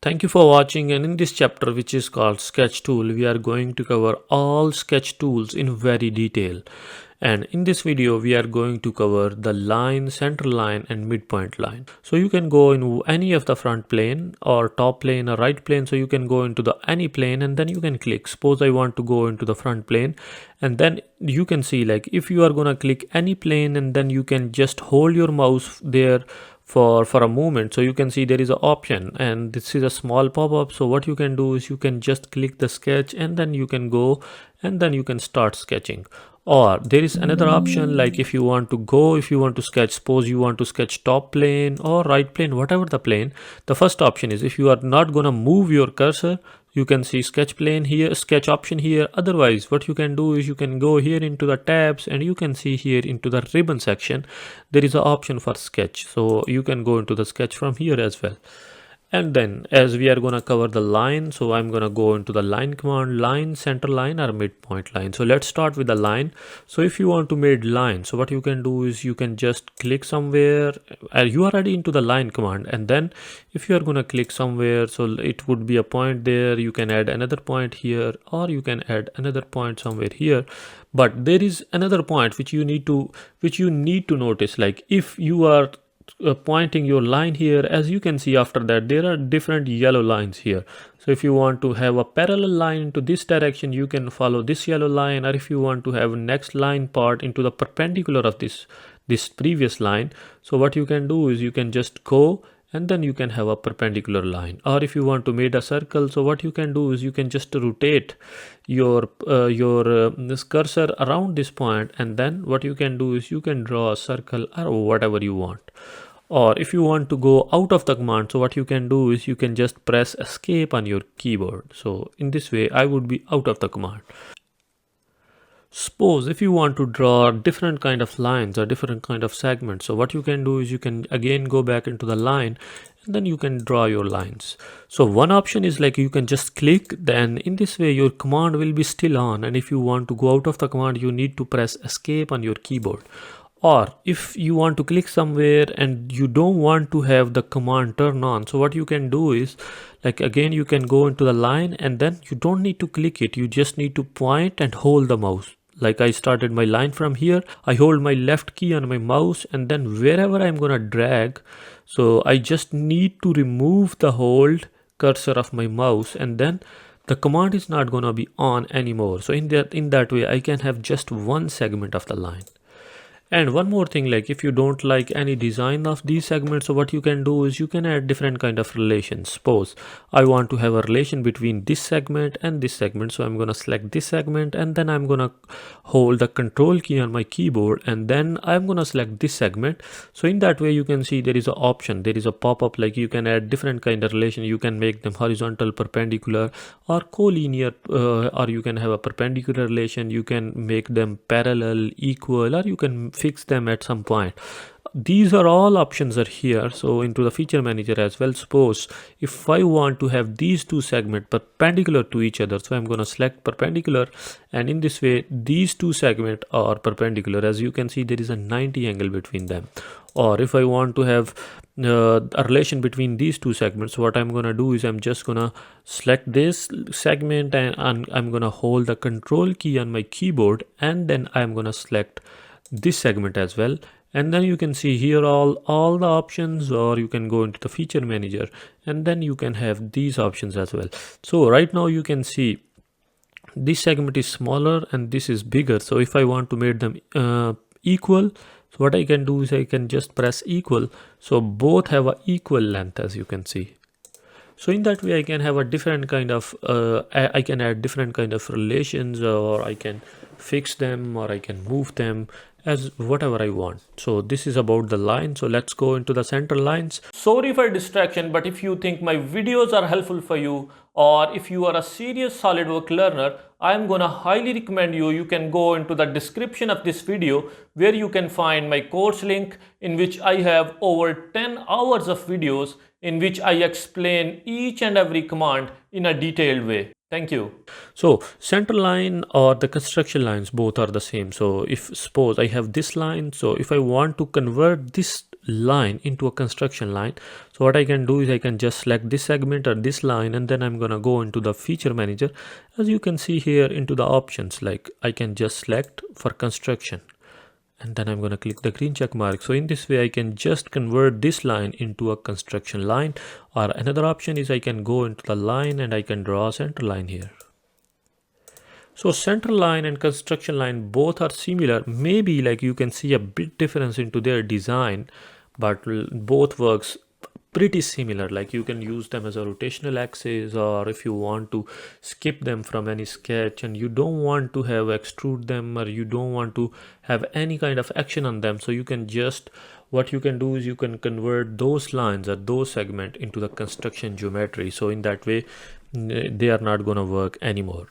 Thank you for watching, and in this chapter, which is called sketch tool, we are going to cover all sketch tools in very detail. And in this video we are going to cover the line, center line and midpoint line. So you can go in any of the front plane or top plane or right plane. So you can go into the any plane and then you can click. Suppose I want to go into the front plane, and then you can see, like, if you are gonna click any plane and then you can just hold your mouse there for a moment. So you can see there is an option and this is a small pop-up. So what you can do is you can just click the sketch and then you can go and then you can start sketching. Or there is another option, like if you want to sketch, suppose you want to sketch top plane or right plane, whatever the plane. The first option is, if you are not gonna move your cursor, you can see sketch plane here, sketch option here. Otherwise, what you can do is you can go here into the tabs and you can see here into the ribbon section there is an option for sketch. So you can go into the sketch from here as well. And then as we are going to cover the line, so I'm going to go into the line command, line, center line or midpoint line. So let's start with the line. So if you want to make line, so what you can do is you can just click somewhere. You are already into the line command, and then if you are going to click somewhere, so it would be a point there. You can add another point here, or you can add another point somewhere here. But there is another point which you need to notice. Like if you are pointing your line here, as you can see after that there are different yellow lines here. So if you want to have a parallel line into this direction, you can follow this yellow line, or if you want to have next line part into the perpendicular of this previous line, so what you can do is you can just go and then you can have a perpendicular line. Or if you want to make a circle, so what you can do is you can just rotate your this cursor around this point, and then what you can do is you can draw a circle or whatever you want. Or if you want to go out of the command, so what you can do is you can just press escape on your keyboard. So in this way I would be out of the command. Suppose if you want to draw different kind of lines or different kind of segments, so what you can do is you can again go back into the line and then you can draw your lines. So one option is like you can just click, then in this way your command will be still on, and if you want to go out of the command you need to press escape on your keyboard. Or if you want to click somewhere and you don't want to have the command turn on, so what you can do is, like, again you can go into the line and then you don't need to click it, you just need to point and hold the mouse. Like I started my line from here, I hold my left key on my mouse, and then wherever I'm gonna drag, so I just need to remove the hold cursor of my mouse, and then the command is not gonna be on anymore. So in that way I can have just one segment of the line. And one more thing, like if you don't like any design of these segments, so what you can do is you can add different kind of relations. Suppose I want to have a relation between this segment and this segment, so I'm going to select this segment and then I'm going to hold the control key on my keyboard and then I'm going to select this segment. So in that way you can see there is an option, there is a pop-up, like you can add different kind of relation. You can make them horizontal, perpendicular or collinear, or you can have a perpendicular relation, you can make them parallel, equal, or you can fix them at some point. These are all options are here. So into the feature manager as well, suppose if I want to have these two segments perpendicular to each other, so I'm going to select perpendicular, and in this way these two segments are perpendicular. As you can see there is a 90 angle between them. Or if I want to have a relation between these two segments, so what I'm going to do is I'm just going to select this segment and I'm going to hold the control key on my keyboard, and then I'm going to select this segment as well, and then you can see here all the options. Or you can go into the feature manager and then you can have these options as well. So right now you can see this segment is smaller and this is bigger. So if I want to make them equal, so what I can do is I can just press equal, so both have a equal length, as you can see. So in that way I can have a different kind of I can add different kind of relations, or I can fix them, or I can move them as whatever I want. So this is about the line. So let's go into the center lines. Sorry for distraction, but if you think my videos are helpful for you, or if you are a serious SolidWorks learner, I'm gonna highly recommend you can go into the description of this video, where you can find my course link, in which I have over 10 hours of videos in which I explain each and every command in a detailed way. Thank you. So center line or the construction lines, both are the same. So if suppose I have this line, so if I want to convert this line into a construction line. So what I can do is I can just select this segment or this line, and then I'm gonna go into the feature manager. As you can see here into the options, like I can just select for construction, and then I'm gonna click the green check mark. So in this way I can just convert this line into a construction line. Or another option is I can go into the line and I can draw a center line here. So center line and construction line both are similar. Maybe like you can see a bit difference into their design, but both works pretty similar. Like you can use them as a rotational axis, or if you want to skip them from any sketch and you don't want to have extrude them, or you don't want to have any kind of action on them, so you can just, what you can do is you can convert those lines or those segment into the construction geometry. So in that way they are not gonna work anymore.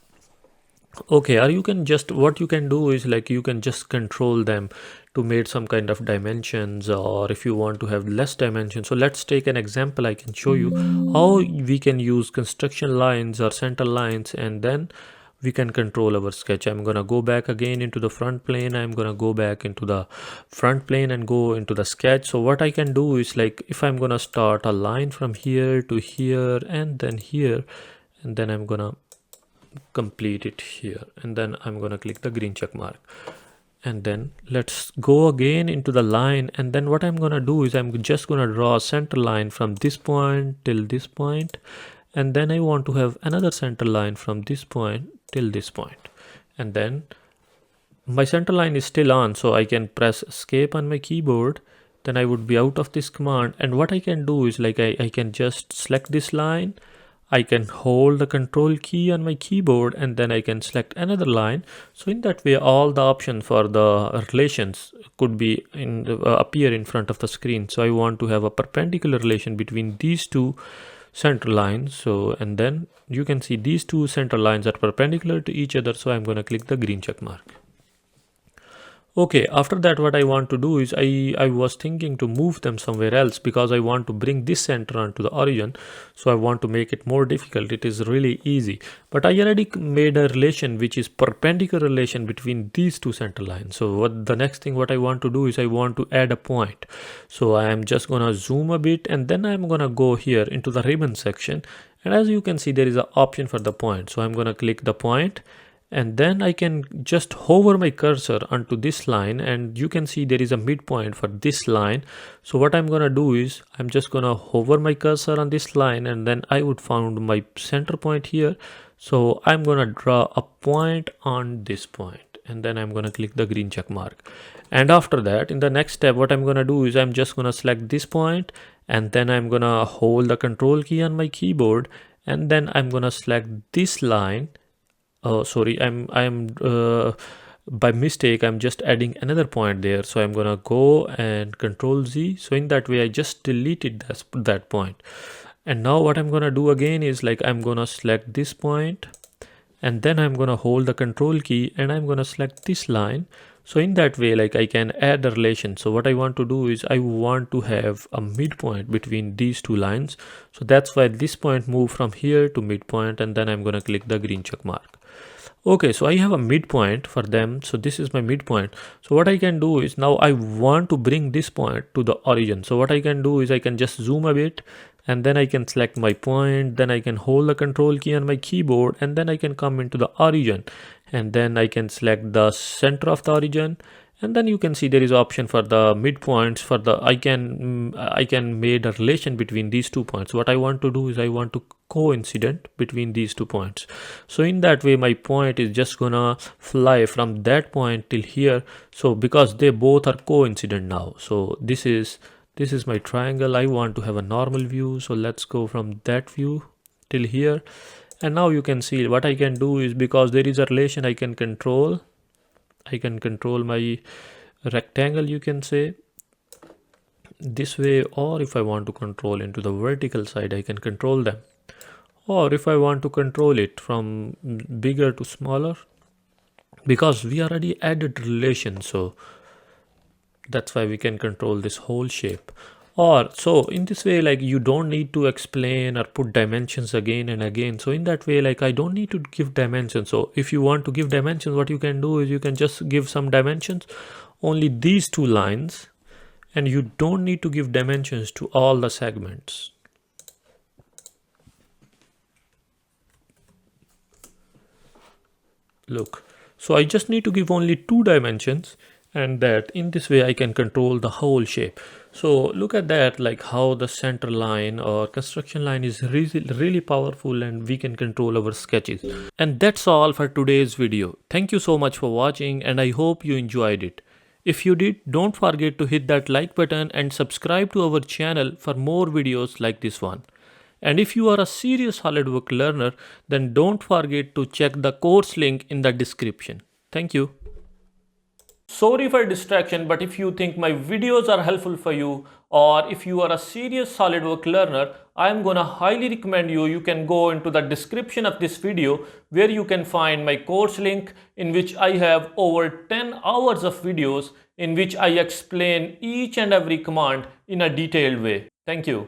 Okay, or you can just, what you can do is like you can just control them to make some kind of dimensions, or if you want to have less dimensions. So let's take an example. I can show you how we can use construction lines or center lines, and then we can control our sketch. I'm gonna go back again into the front plane. I'm gonna go back into the front plane and go into the sketch. So what I can do is like, if I'm gonna start a line from here to here and then here, and then I'm gonna complete it here, and then I'm gonna click the green check mark, and then let's go again into the line. And then what I'm gonna do is I'm just gonna draw a center line from this point till this point, and then I want to have another center line from this point till this point, and then my center line is still on, so I can press escape on my keyboard. Then I would be out of this command, and what I can do is like I can just select this line. I can hold the control key on my keyboard, and then I can select another line. So in that way all the options for the relations could be appear in front of the screen. So I want to have a perpendicular relation between these two center lines. So, and then you can see these two center lines are perpendicular to each other, so I'm going to click the green check mark. Okay, after that what I want to do is I was thinking to move them somewhere else, because I want to bring this center onto the origin. So I want to make it more difficult. It is really easy, but I already made a relation which is perpendicular relation between these two center lines. So what the next thing what I want to do is I want to add a point. So I am just gonna zoom a bit, and then I'm gonna go here into the ribbon section, and as you can see there is an option for the point. So I'm gonna click the point, and then I can just hover my cursor onto this line, and you can see there is a midpoint for this line. So what I'm gonna do is I'm just gonna hover my cursor on this line, and then I would found my center point here. So I'm gonna draw a point on this point, and then I'm gonna click the green check mark. And after that, in the next step, what I'm gonna do is I'm just gonna select this point, and then I'm gonna hold the control key on my keyboard, and then I'm gonna select this line. Oh, sorry, I'm by mistake I'm just adding another point there. So I'm gonna go and control Z. So in that way I just deleted that point. And now what I'm gonna do again is like I'm gonna select this point, and then I'm gonna hold the control key, and I'm gonna select this line. So in that way like I can add a relation. So what I want to do is I want to have a midpoint between these two lines. So that's why this point moved from here to midpoint, and then I'm gonna click the green check mark. Okay, so I have a midpoint for them. So this is my midpoint. So what I can do is now I want to bring this point to the origin. So what I can do is I can just zoom a bit, and then I can select my point, then I can hold the control key on my keyboard, and then I can come into the origin, and then I can select the center of the origin. And then you can see there is option for the midpoints. For the I can make a relation between these 2 points. What I want to do is I want to coincident between these 2 points. So in that way my point is just gonna fly from that point till here. So because they both are coincident now. So this is my triangle. I want to have a normal view. So let's go from that view till here. And now you can see what I can do is, because there is a relation, I can control my rectangle, you can say this way, or if I want to control into the vertical side, I can control them, or if I want to control it from bigger to smaller, because we already added relation, so that's why we can control this whole shape. Or so in this way, like you don't need to explain or put dimensions again and again. So in that way, like I don't need to give dimensions. So if you want to give dimensions, what you can do is you can just give some dimensions, only these 2 lines, and you don't need to give dimensions to all the segments. Look, so I just need to give only 2 dimensions, and that in this way I can control the whole shape. So look at that, like how the center line or construction line is really powerful, and we can control our sketches. And that's all for today's video. Thank you so much for watching, and I hope you enjoyed it. If you did, don't forget to hit that like button and subscribe to our channel for more videos like this one. And if you are a serious SolidWorks learner, then don't forget to check the course link in the description. Thank you. Sorry for distraction, but if you think my videos are helpful for you, or if you are a serious SolidWorks learner, I am gonna highly recommend you can go into the description of this video where you can find my course link, in which I have over 10 hours of videos in which I explain each and every command in a detailed way. Thank you.